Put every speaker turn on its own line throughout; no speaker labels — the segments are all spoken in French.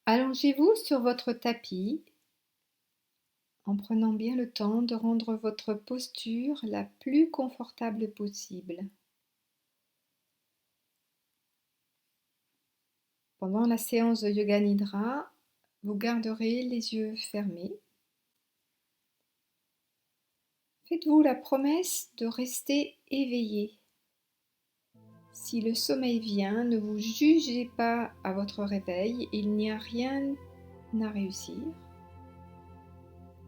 Allongez-vous sur votre tapis en prenant bien le temps de rendre votre posture la plus confortable possible. Pendant la séance de Yoga Nidra, vous garderez les yeux fermés. Faites-vous la promesse de rester éveillé. Si le sommeil vient, ne vous jugez pas à votre réveil, il n'y a rien à réussir.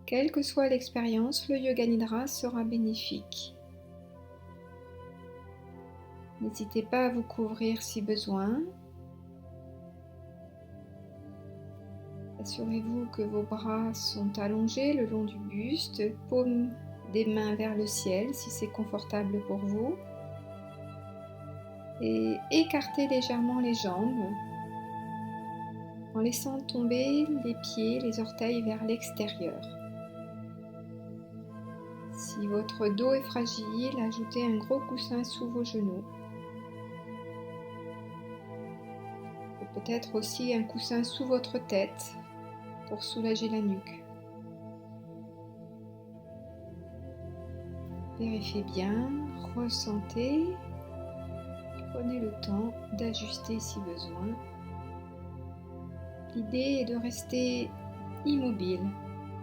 Quelle que soit l'expérience, le Yoga Nidra sera bénéfique. N'hésitez pas à vous couvrir si besoin. Assurez-vous que vos bras sont allongés le long du buste, paume des mains vers le ciel si c'est confortable pour vous. Et écartez légèrement les jambes en laissant tomber les pieds, les orteils vers l'extérieur. Si votre dos est fragile, ajoutez un gros coussin sous vos genoux. Et peut-être aussi un coussin sous votre tête pour soulager la nuque. Vérifiez bien, ressentez, prenez le temps d'ajuster si besoin. L'idée est de rester immobile,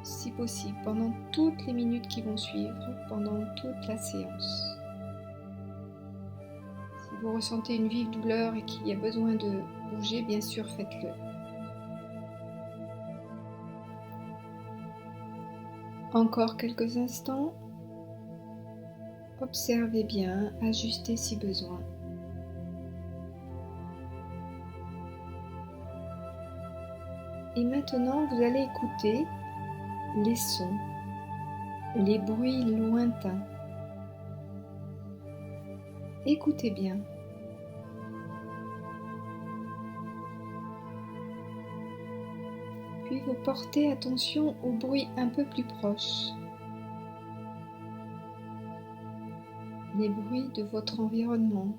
si possible, pendant toutes les minutes qui vont suivre, pendant toute la séance. Si vous ressentez une vive douleur et qu'il y a besoin de bouger, bien sûr, faites-le. Encore quelques instants. Observez bien, ajustez si besoin. Et maintenant, vous allez écouter les sons, les bruits lointains. Écoutez bien. Puis vous portez attention aux bruits un peu plus proches. Les bruits de votre environnement.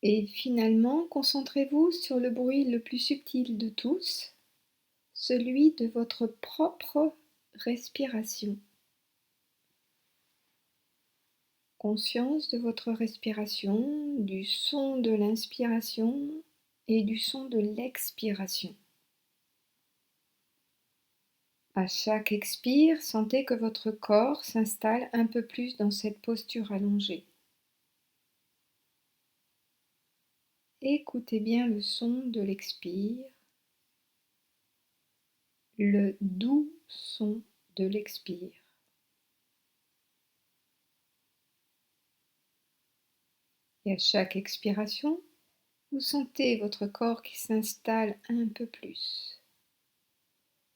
Et finalement, concentrez-vous sur le bruit le plus subtil de tous, celui de votre propre respiration. Conscience de votre respiration, du son de l'inspiration et du son de l'expiration. À chaque expire, sentez que votre corps s'installe un peu plus dans cette posture allongée. Écoutez bien le son de l'expire, le doux son de l'expire. Et à chaque expiration, vous sentez votre corps qui s'installe un peu plus.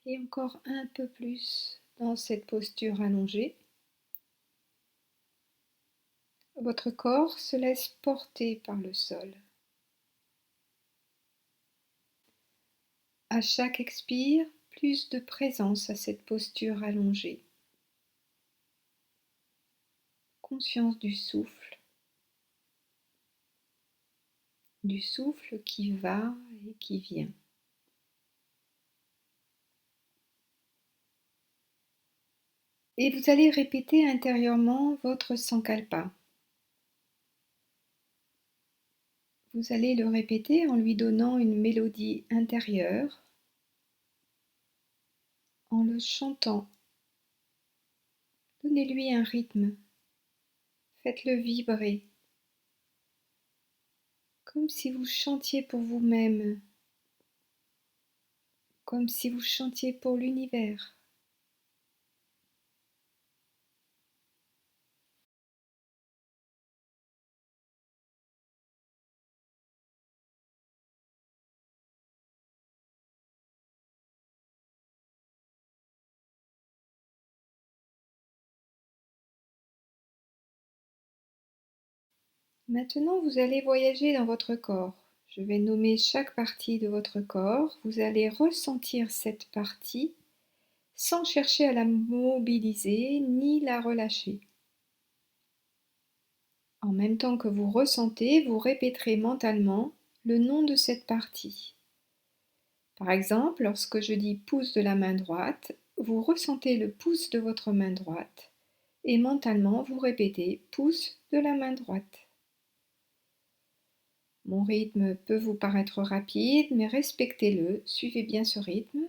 Et encore un peu plus dans cette posture allongée. Votre corps se laisse porter par le sol. À chaque expire, plus de présence à cette posture allongée. Conscience du souffle qui va et qui vient. Et vous allez répéter intérieurement votre Sankalpa. Vous allez le répéter en lui donnant une mélodie intérieure, en le chantant. Donnez-lui un rythme, faites-le vibrer, comme si vous chantiez pour vous-même, comme si vous chantiez pour l'univers. Maintenant, vous allez voyager dans votre corps. Je vais nommer chaque partie de votre corps. Vous allez ressentir cette partie sans chercher à la mobiliser ni la relâcher. En même temps que vous ressentez, vous répéterez mentalement le nom de cette partie. Par exemple, lorsque je dis pouce de la main droite, vous ressentez le pouce de votre main droite et mentalement vous répétez pouce de la main droite. Mon rythme peut vous paraître rapide, mais respectez-le, suivez bien ce rythme.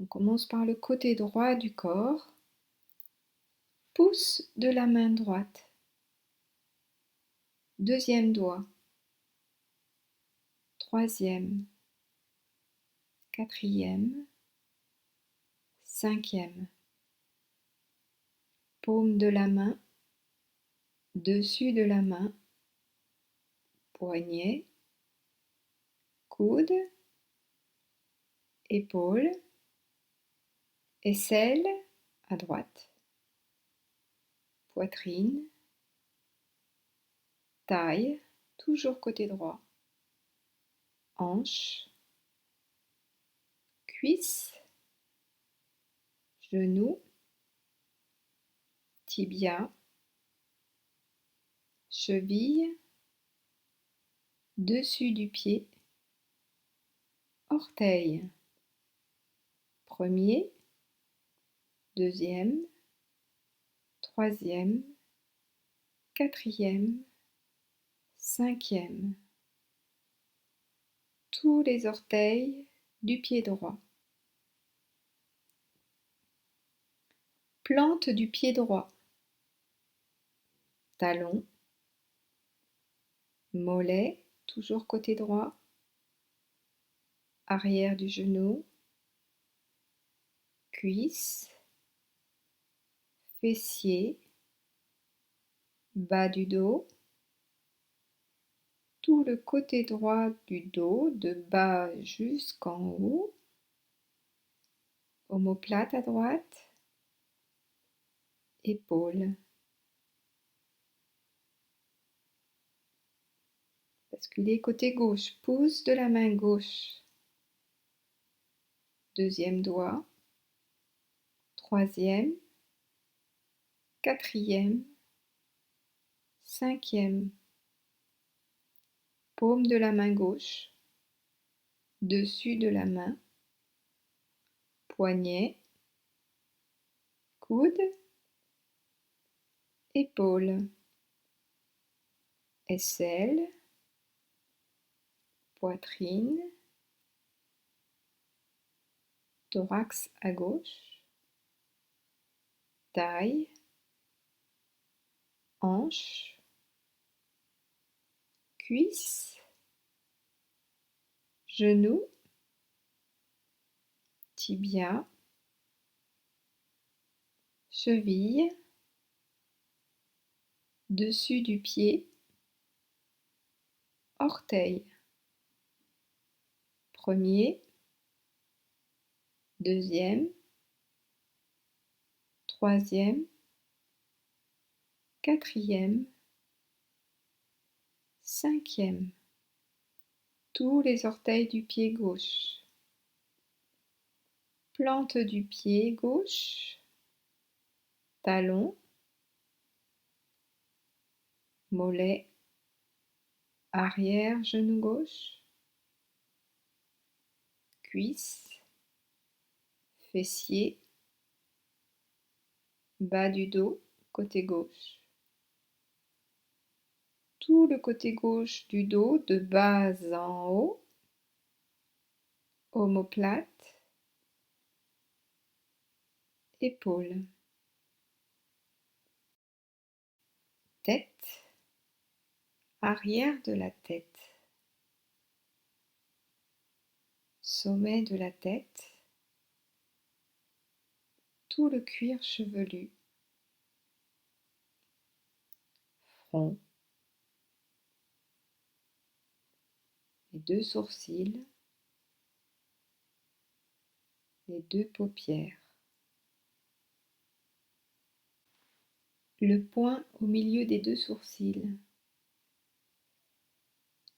On commence par le côté droit du corps. Pouce de la main droite. Deuxième doigt. Troisième. Quatrième. Cinquième. Paume de la main. Dessus de la main. Poignet. Coude. Épaule. Aisselle à droite. Poitrine. Taille, toujours côté droit. Hanche. Cuisse. Genou. Tibia. Cheville. Dessus du pied. Orteil. Premier. Deuxième. Troisième. Quatrième. Cinquième. Tous les orteils du pied droit. Plante du pied droit. Talon. Mollet, toujours côté droit. Arrière du genou. Cuisse. Fessier. Bas du dos. Tout le côté droit du dos, de bas jusqu'en haut. Omoplate à droite. Épaules. Basculez côté gauche, pouce de la main gauche. Deuxième doigt. Troisième. Quatrième. Cinquième. Paume de la main gauche. Dessus de la main. Poignet. Coude. Épaule. Aisselle. Poitrine. Thorax à gauche. Taille. Hanche. Cuisse. Genou. Tibia. Cheville. Dessus du pied. Orteil. Premier. Deuxième. Troisième. Quatrième. Cinquième. Tous les orteils du pied gauche. Plante du pied gauche. Talon. Mollet. Arrière genou gauche. Cuisse. fessiers, bas du dos, côté gauche. Tout le côté gauche du dos, de bas en haut, omoplate, épaules, tête, arrière de la tête, sommet de la tête, tout le cuir chevelu, front, les deux sourcils, les deux paupières, le point au milieu des deux sourcils,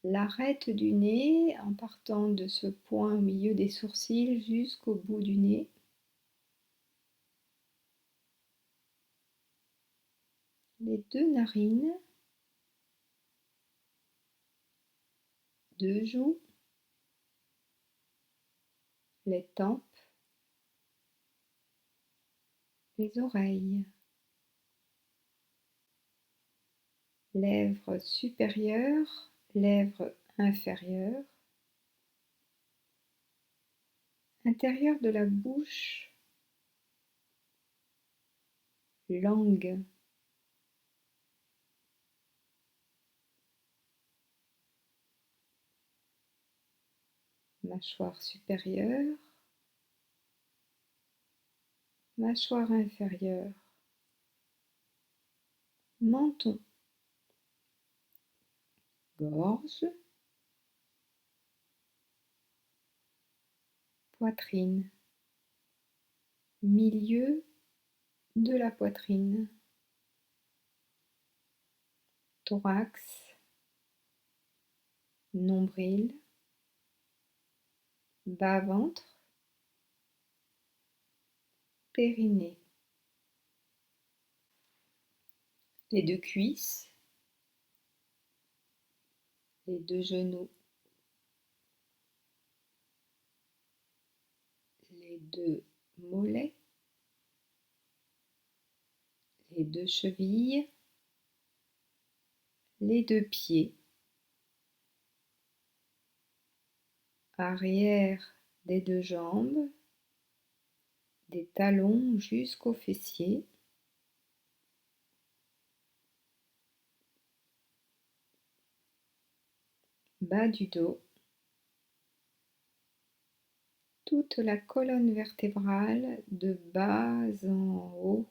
l'arête du nez en partant de ce point au milieu des sourcils jusqu'au bout du nez, les deux narines, deux joues, les tempes, les oreilles, lèvres supérieures, lèvres inférieures, intérieur de la bouche, langue, mâchoire supérieure, mâchoire inférieure, menton, gorge, poitrine, milieu de la poitrine, thorax, nombril, bas-ventre, périnée, les deux cuisses, les deux genoux, les deux mollets, les deux chevilles, les deux pieds, arrière des deux jambes, des talons jusqu'aux fessiers, bas du dos, toute la colonne vertébrale de bas en haut,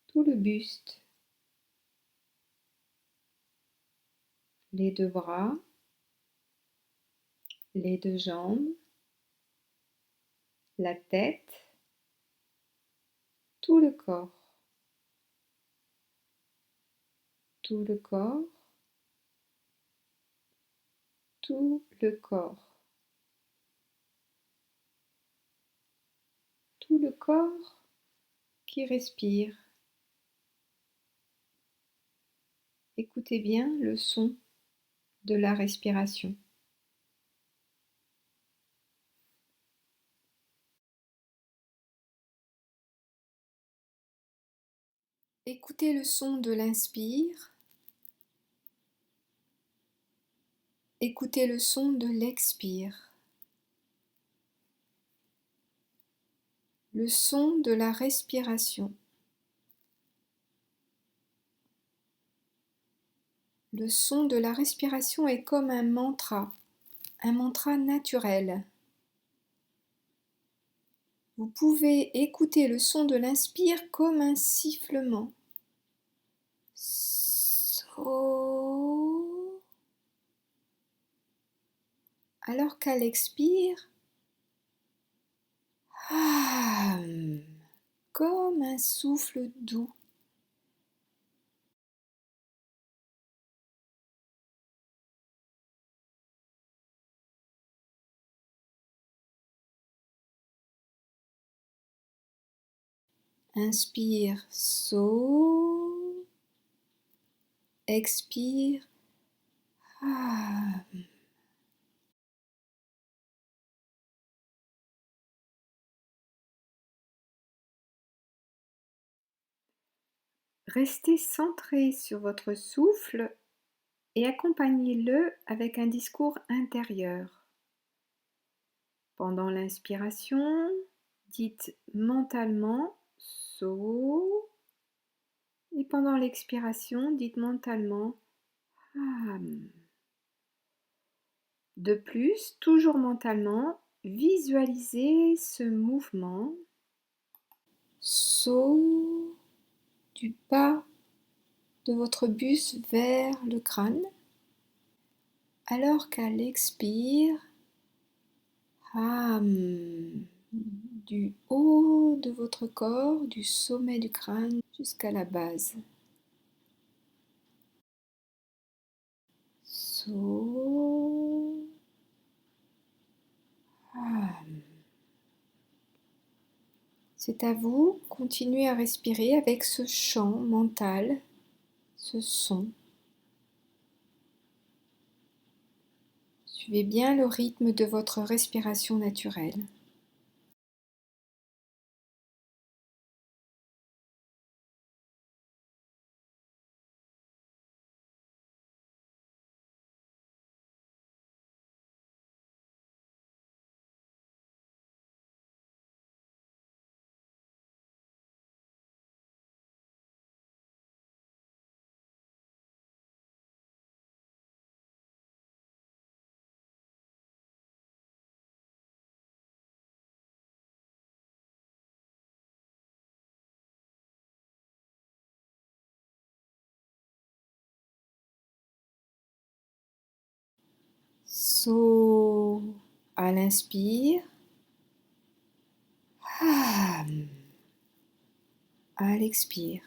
tout le buste, les deux bras, les deux jambes, la tête, tout le corps, tout le corps, tout le corps, tout le corps qui respire. Écoutez bien le son de la respiration. Écoutez le son de l'inspire. Écoutez le son de l'expire. Le son de la respiration. Le son de la respiration est comme un mantra naturel. Vous pouvez écouter le son de l'inspire comme un sifflement. So. Alors qu'à l'expire, comme un souffle doux. Inspire, so. Expire, Restez centré sur votre souffle et accompagnez-le avec un discours intérieur. Pendant l'inspiration, dites mentalement So et pendant l'expiration, dites mentalement Ham. De plus, toujours mentalement, visualisez ce mouvement So du bas de votre buste vers le crâne, alors qu'à l'expire, du haut de votre corps, du sommet du crâne jusqu'à la base. So, c'est à vous, continuez à respirer avec ce chant mental, ce son. Suivez bien le rythme de votre respiration naturelle. So à l'inspire, à l'expire.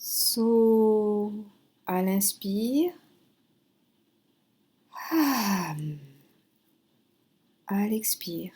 So à l'inspire, à l'expire.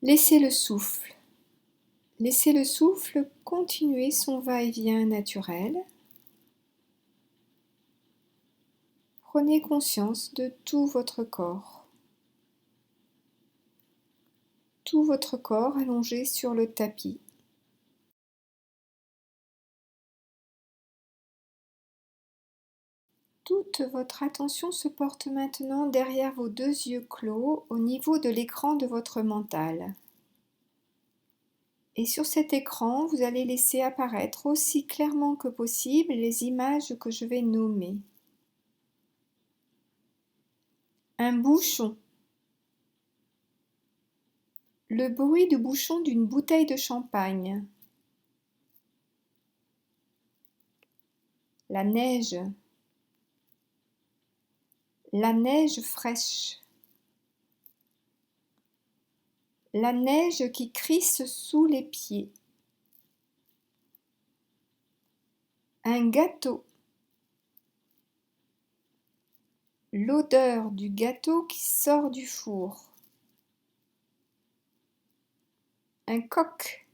Laissez le souffle. Laissez le souffle continuer son va-et-vient naturel. Prenez conscience de tout votre corps. Tout votre corps allongé sur le tapis. Toute votre attention se porte maintenant derrière vos deux yeux clos au niveau de l'écran de votre mental. Et sur cet écran, vous allez laisser apparaître aussi clairement que possible les images que je vais nommer. Un bouchon. Le bruit du bouchon d'une bouteille de champagne. La neige. La neige fraîche. La neige qui crisse sous les pieds. Un gâteau. L'odeur du gâteau qui sort du four. Un coq.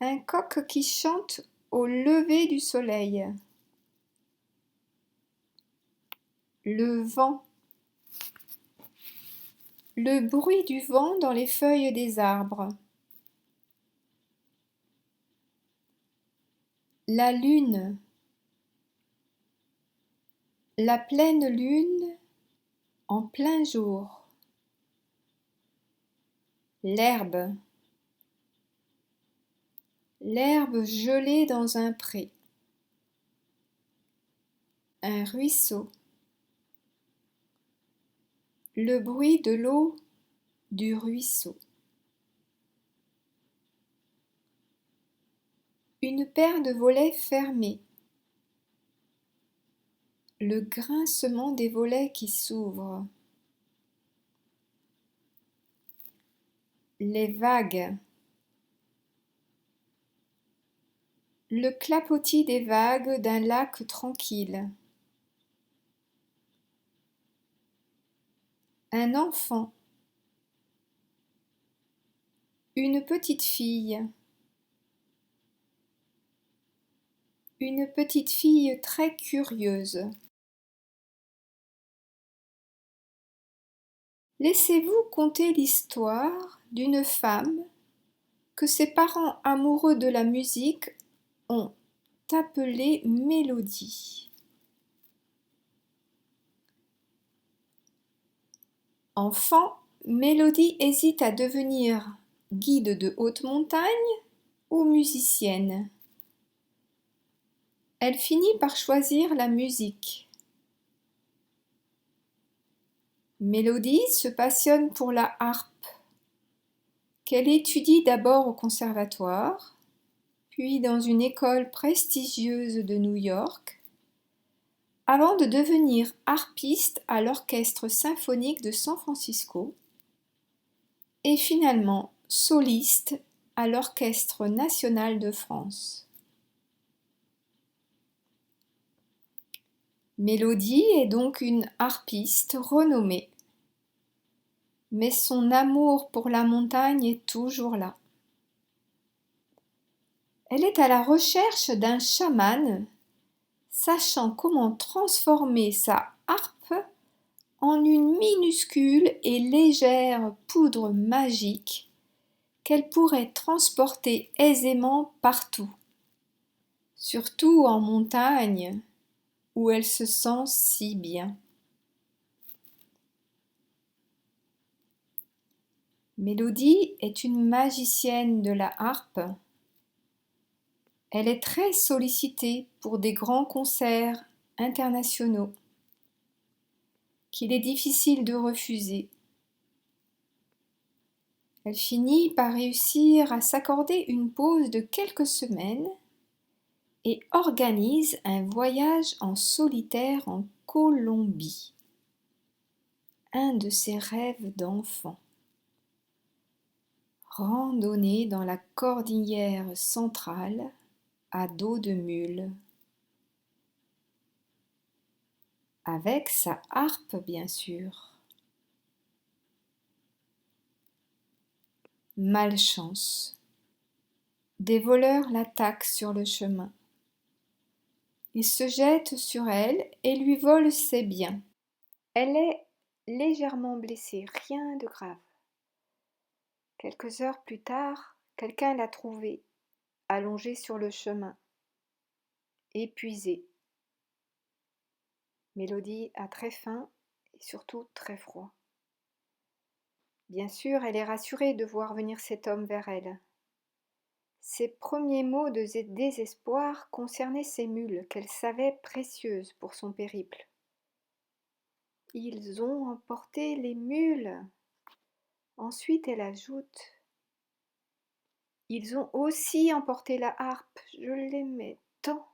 Un coq qui chante au lever du soleil. Le vent. Le bruit du vent dans les feuilles des arbres. La lune. La pleine lune en plein jour. L'herbe. L'herbe gelée dans un pré. Un ruisseau. Le bruit de l'eau du ruisseau. Une paire de volets fermés. Le grincement des volets qui s'ouvrent. Les vagues. Le clapotis des vagues d'un lac tranquille. Un enfant. Une petite fille. Une petite fille très curieuse. Laissez-vous conter l'histoire d'une femme que ses parents amoureux de la musique ont appelée Mélodie. Enfant, Mélodie hésite à devenir guide de haute montagne ou musicienne. Elle finit par choisir la musique. Mélodie se passionne pour la harpe, qu'elle étudie d'abord au conservatoire, puis dans une école prestigieuse de New York, avant de devenir harpiste à l'Orchestre symphonique de San Francisco et finalement soliste à l'Orchestre national de France. Mélodie est donc une harpiste renommée, mais son amour pour la montagne est toujours là. Elle est à la recherche d'un chaman sachant comment transformer sa harpe en une minuscule et légère poudre magique qu'elle pourrait transporter aisément partout, surtout en montagne où elle se sent si bien. Mélodie est une magicienne de la harpe. Elle est très sollicitée pour des grands concerts internationaux qu'il est difficile de refuser. Elle finit par réussir à s'accorder une pause de quelques semaines et organise un voyage en solitaire en Colombie. Un de ses rêves d'enfant. Randonnée dans la cordillère centrale à dos de mule. Avec sa harpe, bien sûr. Malchance. Des voleurs l'attaquent sur le chemin. Ils se jettent sur elle et lui volent ses biens. Elle est légèrement blessée, rien de grave. Quelques heures plus tard, quelqu'un l'a trouvée, allongée sur le chemin, épuisée. Mélodie a très faim et surtout très froid. Bien sûr, elle est rassurée de voir venir cet homme vers elle. Ses premiers mots de désespoir concernaient ses mules, qu'elle savait précieuses pour son périple. « Ils ont emporté les mules !» Ensuite, elle ajoute « Ils ont aussi emporté la harpe, je l'aimais tant !»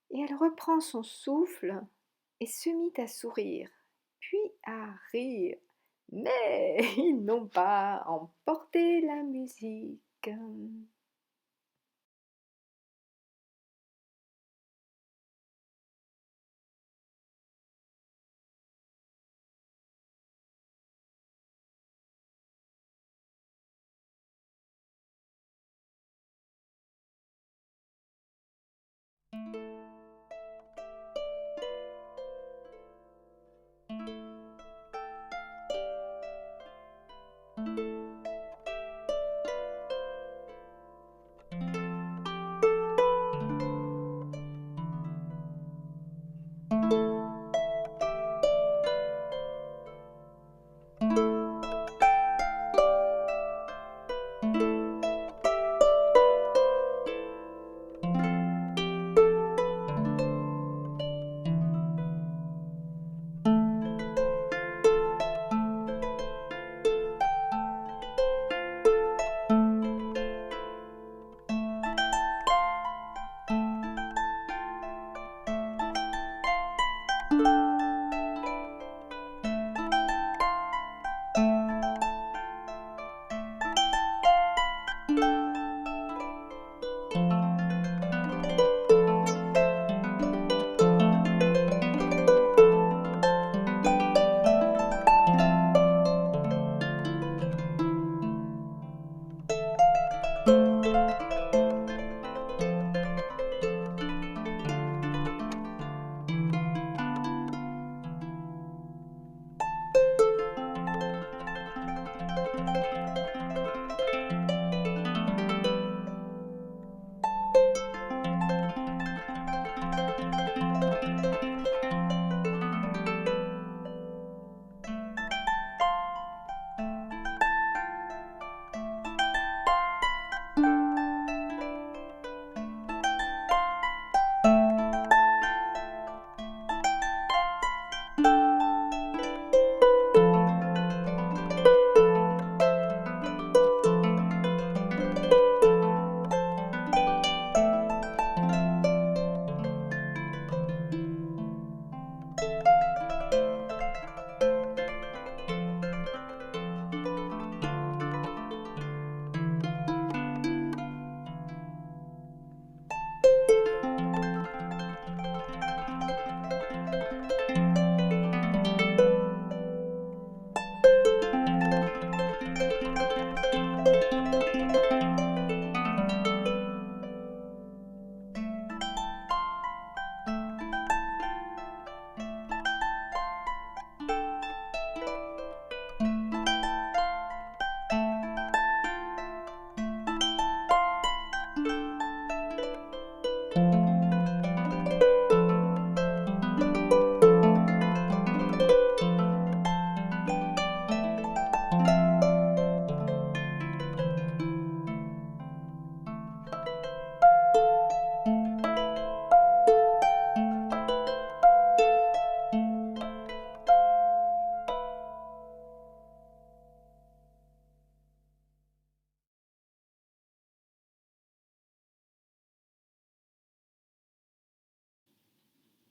Et elle reprend son souffle et se mit à sourire, puis à rire. Mais ils n'ont pas emporté la musique.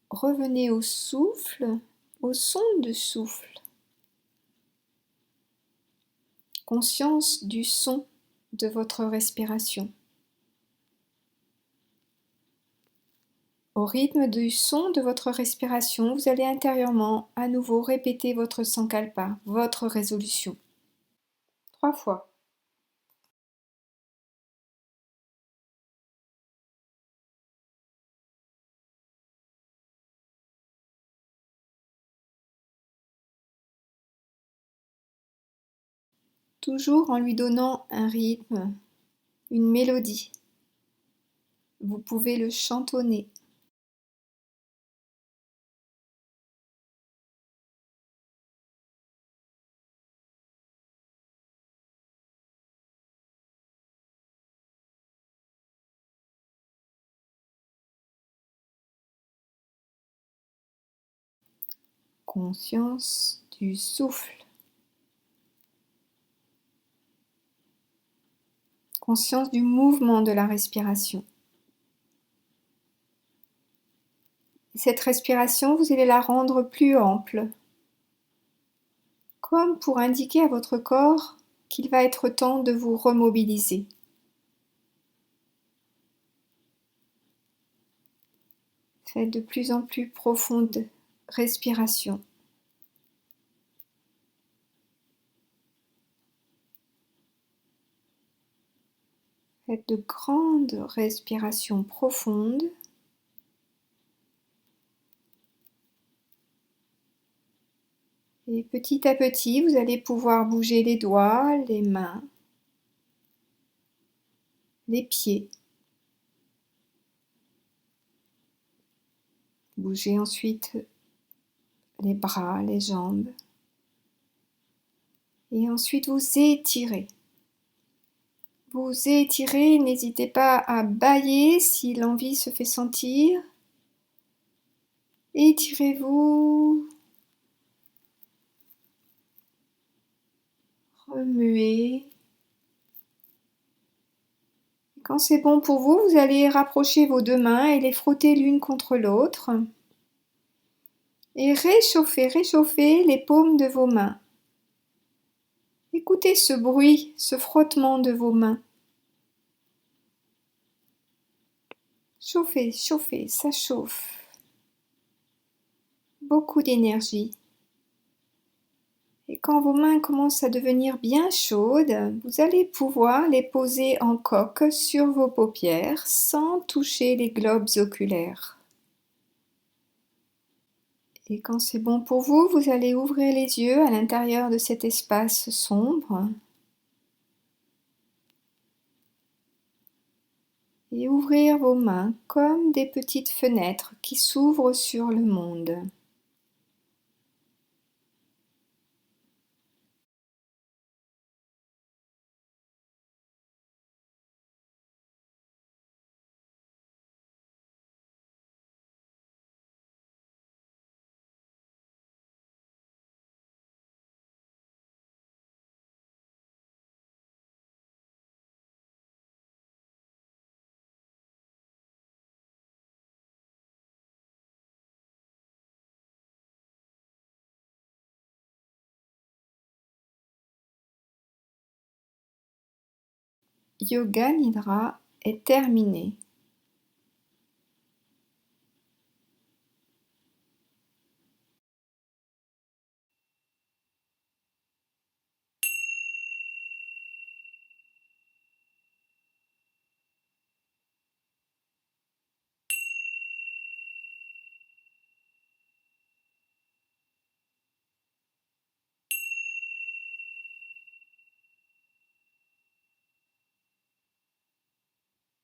Revenez au souffle, au son du souffle. Conscience du son de votre respiration. Au rythme du son de votre respiration, vous allez intérieurement à nouveau répéter votre sankalpa, votre résolution. 3 fois. Toujours en lui donnant un rythme, une mélodie. Vous pouvez le chantonner. Conscience du souffle. Conscience du mouvement de la respiration. Cette respiration, vous allez la rendre plus ample, comme pour indiquer à votre corps qu'il va être temps de vous remobiliser. Faites de plus en plus profonde respiration. Faites de grandes respirations profondes. Et petit à petit, vous allez pouvoir bouger les doigts, les mains, les pieds. Bougez ensuite les bras, les jambes. Et ensuite, vous étirez. Vous étirez, n'hésitez pas à bâiller si l'envie se fait sentir. Étirez-vous. Remuez. Quand c'est bon pour vous, vous allez rapprocher vos deux mains et les frotter l'une contre l'autre. Et réchauffez les paumes de vos mains. Écoutez ce bruit, ce frottement de vos mains. Chauffez, chauffez, ça chauffe. Beaucoup d'énergie. Et quand vos mains commencent à devenir bien chaudes, vous allez pouvoir les poser en coque sur vos paupières sans toucher les globes oculaires. Et quand c'est bon pour vous, vous allez ouvrir les yeux à l'intérieur de cet espace sombre et ouvrir vos mains comme des petites fenêtres qui s'ouvrent sur le monde. Yoga Nidra est terminé.